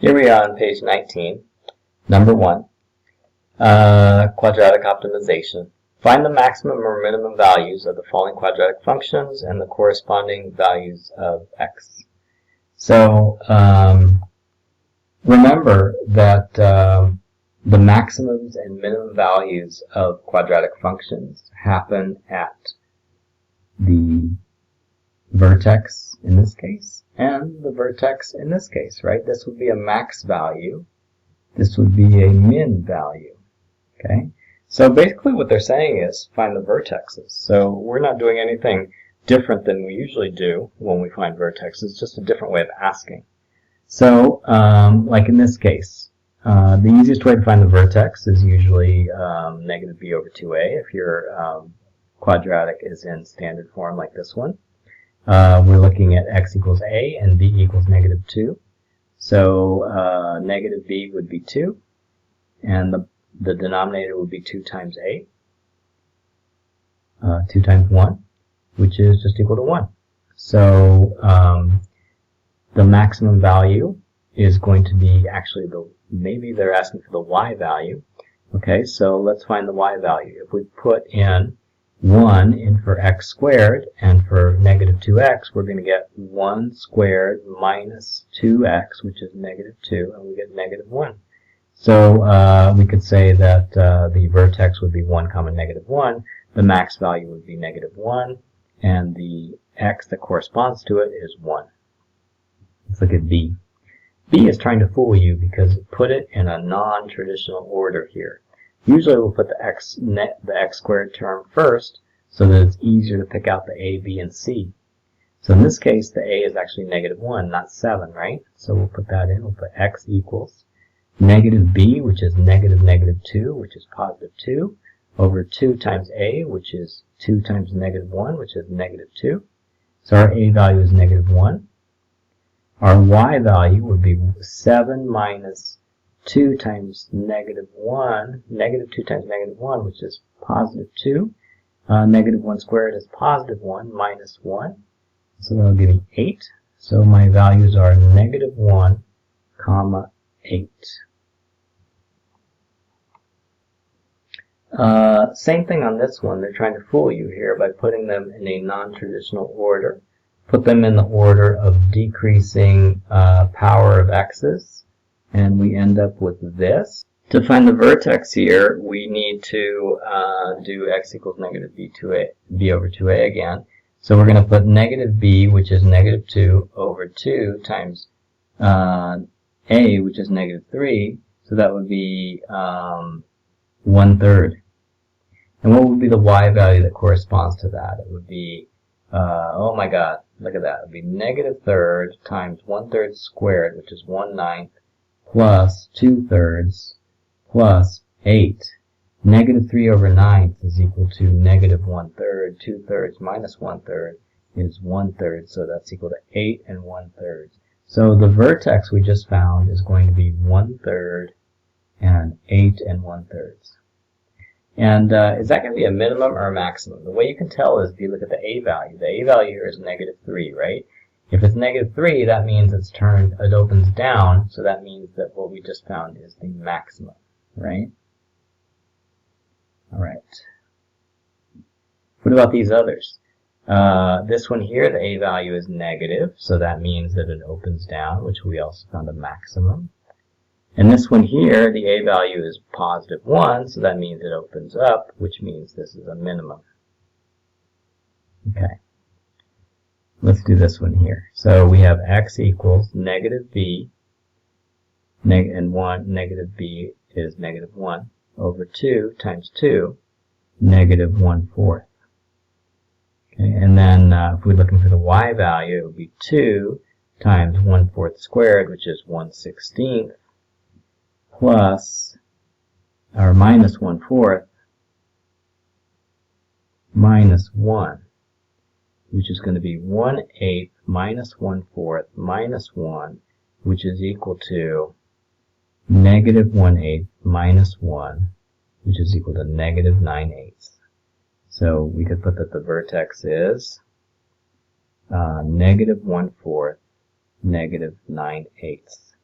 Here we are on page 19, number 1, quadratic optimization. Find the maximum or minimum values of the following quadratic functions and the corresponding values of x. So remember that the maximums and minimum values of quadratic functions happen at the vertex in this case and the vertex in this case, right? This would be a max value. This would be a min value, okay? So basically what they're saying is find the vertexes. So we're not doing anything different than we usually do when we find vertexes, just a different way of asking. So like in this case, the easiest way to find the vertex is usually negative b over 2a if your quadratic is in standard form like this one. We're looking at x equals a and b equals negative 2. So negative b would be 2, and the denominator would be 2 times a, 2 times 1, which is just equal to 1. So the maximum value is going to be actually maybe they're asking for the y value. Okay, so let's find the y value. If we put in 1 in for x squared, and for negative 2x, we're going to get 1 squared minus 2x, which is negative 2, and we get negative 1. So we could say that the vertex would be 1 comma negative 1, the max value would be negative 1, and the x that corresponds to it is 1. Let's look at b. b is trying to fool you because it put it in a non-traditional order here. Usually we'll put the x squared term first so that it's easier to pick out the a, b, and c. So in this case, the a is actually negative 1, not 7, right? So we'll put that in. We'll put x equals negative b, which is negative 2, which is positive 2, over 2 times a, which is 2 times negative 1, which is negative 2. So our a value is negative 1. Our y value would be 7 minus 2 times negative 1, negative 2 times negative 1, which is positive 2. Negative 1 squared is positive 1 minus 1. So that'll give me 8. So my values are negative 1, comma 8. Same thing on this one. They're trying to fool you here by putting them in a non-traditional order. Put them in the order of decreasing power of x's, and we end up with this. To find the vertex here, we need to do x equals negative b over 2a again. So we're going to put negative b, which is negative 2, over 2 times a, which is negative 3. So that would be 1/3. And what would be the y value that corresponds to that? It would be, oh my god, look at that. It would be negative 1/3 times 1/3 squared, which is 1/9, plus 2/3 plus 8. Negative 3 over 9 is equal to negative 1/3. 2/3 minus 1/3 is 1/3, so that's equal to 8 and 1/3. So the vertex we just found is going to be 1/3 and 8 and 1/3. And is that going to be a minimum or a maximum? The way you can tell is if you look at the a value. The a value here is negative 3, right? If it's negative 3, that means it opens down, so that means that what we just found is the maximum, right? All right. What about these others? This one here, the a value is negative, so that means that it opens down, which we also found a maximum. And this one here, the a value is positive 1, so that means it opens up, which means this is a minimum. Okay. Let's do this one here. So we have x equals negative b, and 1, negative b is negative 1, over 2 times 2, negative 1/4. Okay, and then if we're looking for the y value, it would be 2 times 1/4 squared, which is 1/16, plus, or minus 1/4, minus 1, which is going to be 1/8 minus 1/4 minus 1, which is equal to negative 1/8 minus 1, which is equal to negative 9/8. So we could put that the vertex is negative 1/4, negative 9/8.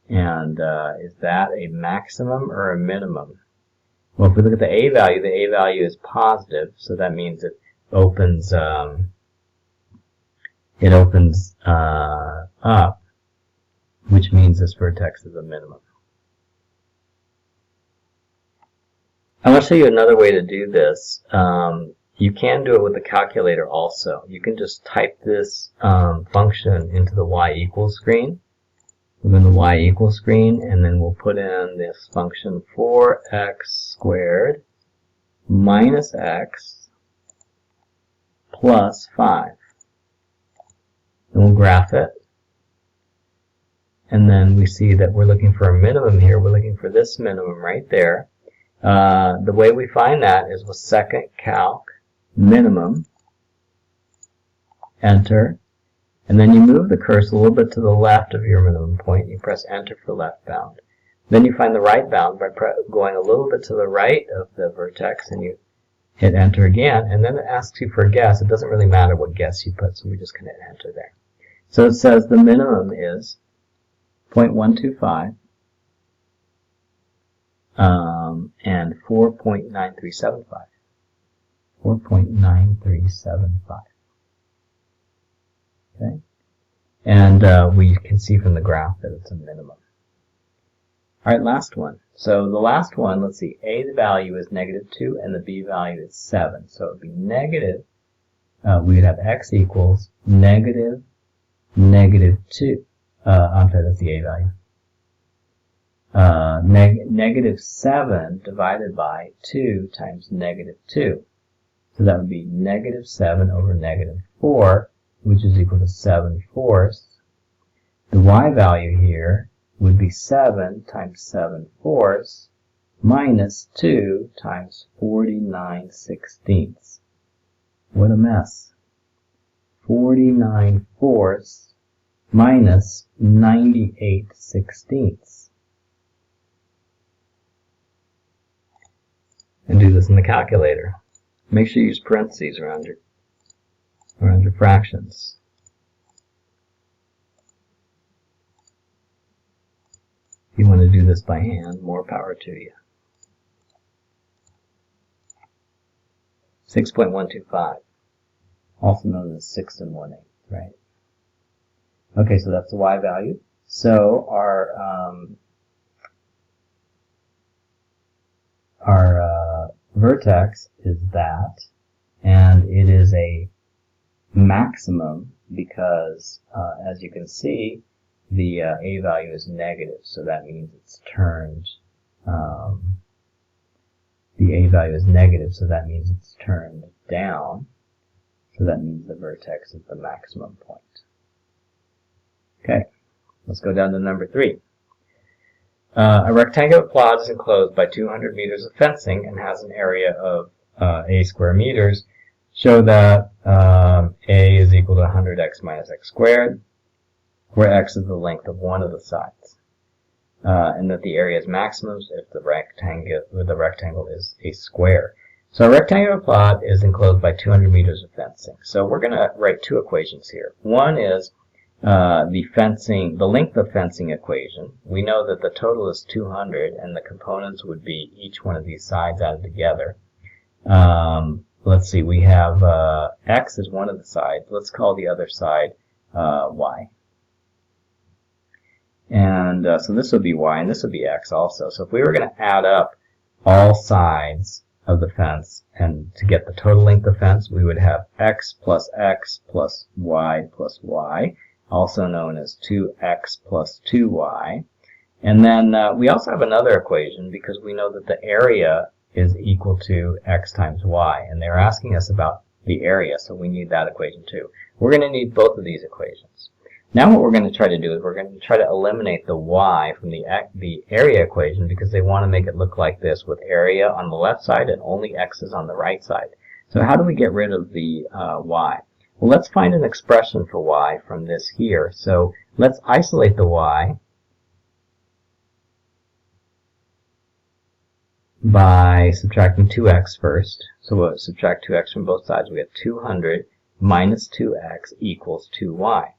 And is that a maximum or a minimum? Well, if we look at the A value is positive, so that means it opens up, which means this vertex is a minimum. I want to show you another way to do this. You can do it with the calculator also. You can just type this function into the y equals screen. We're in the y equals screen, and then we'll put in this function 4x squared minus x plus 5. And we'll graph it. And then we see that we're looking for a minimum here. We're looking for this minimum right there. The way we find that is with second calc minimum, enter, and then you move the cursor a little bit to the left of your minimum point. You press enter for left bound. Then you find the right bound by going a little bit to the right of the vertex, and you hit enter again, and then it asks you for a guess. It doesn't really matter what guess you put, so we just can hit enter there. So it says the minimum is 0.125 and 4.9375. 4.9375. Okay, and we can see from the graph that it's a minimum. All right, last one. So the last one, let's see, A, the value is -2, and the B value is 7. So it would be negative, we would have x equals -2. I'm sorry, that's the A value. -7 divided by 2 times -2. So that would be -7 over -4, which is equal to 7/4. The y value here would be 7 times 7/4 minus 2 times 49/16. What a mess. 49/4 minus 98/16. And do this in the calculator. Make sure you use parentheses around your fractions. If you want to do this by hand, more power to you. 6.125, also known as 6 1/8, right? Okay, so that's the y value. So our vertex is that, and it is a maximum because, as you can see, the A value is negative, so that means it's turned, the A value is negative, so that means it's turned down, so that means the vertex is the maximum point. Okay, let's go down to number 3. A rectangular plot is enclosed by 200 meters of fencing and has an area of A square meters. Show that A is equal to 100x minus x squared, where x is the length of one of the sides, and that the area is maximum if the rectangle is a square. So a rectangular plot is enclosed by 200 meters of fencing. So we're going to write two equations here. One is the length of fencing equation. We know that the total is 200, and the components would be each one of these sides added together. Let's see, we have x is one of the sides. Let's call the other side y. And so this would be y, and this would be x also. So if we were going to add up all sides of the fence, and to get the total length of fence, we would have x plus y, also known as 2x plus 2y. And then we also have another equation because we know that the area is equal to x times y, and they're asking us about the area, so we need that equation too. We're going to need both of these equations. Now what we're going to try to do is we're going to try to eliminate the y from the area equation because they want to make it look like this with area on the left side and only x's on the right side. So how do we get rid of the y? Well, let's find an expression for y from this here. So let's isolate the y by subtracting 2x first. So we'll subtract 2x from both sides. We have 200 minus 2x equals 2y.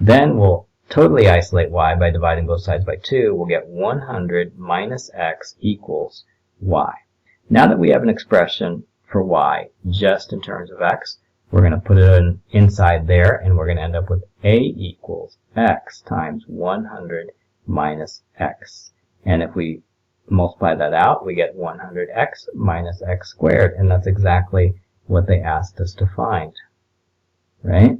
Then we'll totally isolate y by dividing both sides by 2, we'll get 100 minus x equals y. Now that we have an expression for y just in terms of x, we're going to put it inside there, and we're going to end up with a equals x times 100 minus x. And if we multiply that out, we get 100x minus x squared, and that's exactly what they asked us to find, right?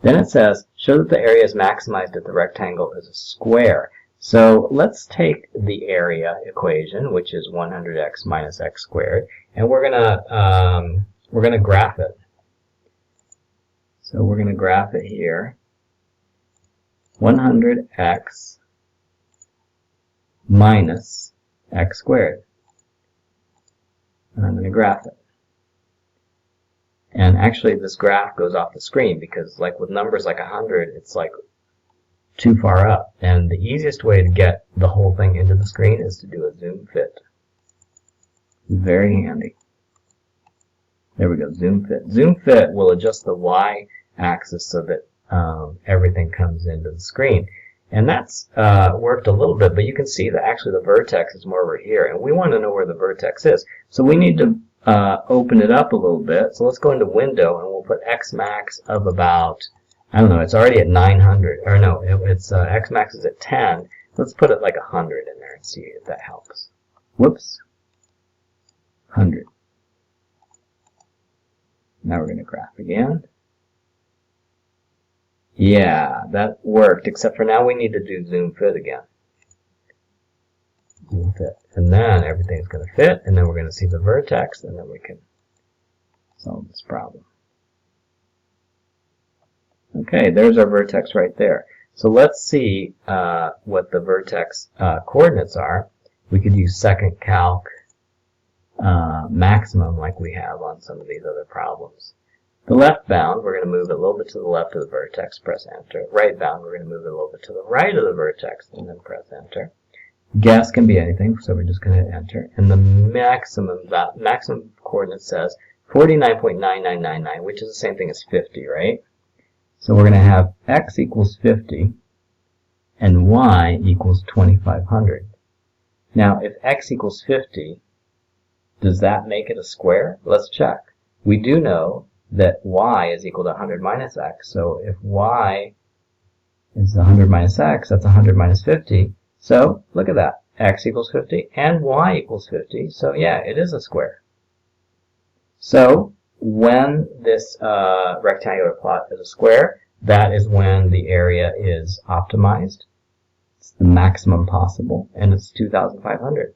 Then it says, show that the area is maximized if the rectangle is a square. So let's take the area equation, which is 100x minus x squared, and we're gonna graph it. So we're gonna graph it here. 100x minus x squared. And I'm going to graph it. And actually this graph goes off the screen because like with numbers like 100, it's like too far up. And the easiest way to get the whole thing into the screen is to do a zoom fit. Very handy. There we go, zoom fit. Zoom fit will adjust the y-axis so that everything comes into the screen. And that's worked a little bit, but you can see that actually the vertex is more over here, and we want to know where the vertex is. So we need to open it up a little bit. So let's go into Window, and we'll put X max of about, I don't know, it's already at 900, or no, it's X max is at 10. Let's put it like 100 in there and see if that helps. Whoops, 100. Now we're going to graph again. Yeah, that worked, except for now we need to do zoom fit again. Zoom fit. And then everything's going to fit, and then we're going to see the vertex, and then we can solve this problem. Okay, there's our vertex right there. So let's see what the vertex coordinates are. We could use second calc maximum like we have on some of these other problems. The left bound, we're going to move it a little bit to the left of the vertex, press enter. Right bound, we're going to move it a little bit to the right of the vertex, and then press enter. Guess can be anything, so we're just going to enter. And the maximum coordinate says 49.9999, which is the same thing as 50, right? So we're going to have x equals 50, and y equals 2500. Now, if x equals 50, does that make it a square? Let's check. We do know that y is equal to 100 minus x. So if y is 100 minus x, that's 100 minus 50. So look at that. X equals 50 and y equals 50. So yeah, it is a square. So when this rectangular plot is a square, that is when the area is optimized. It's the maximum possible, and it's 2,500.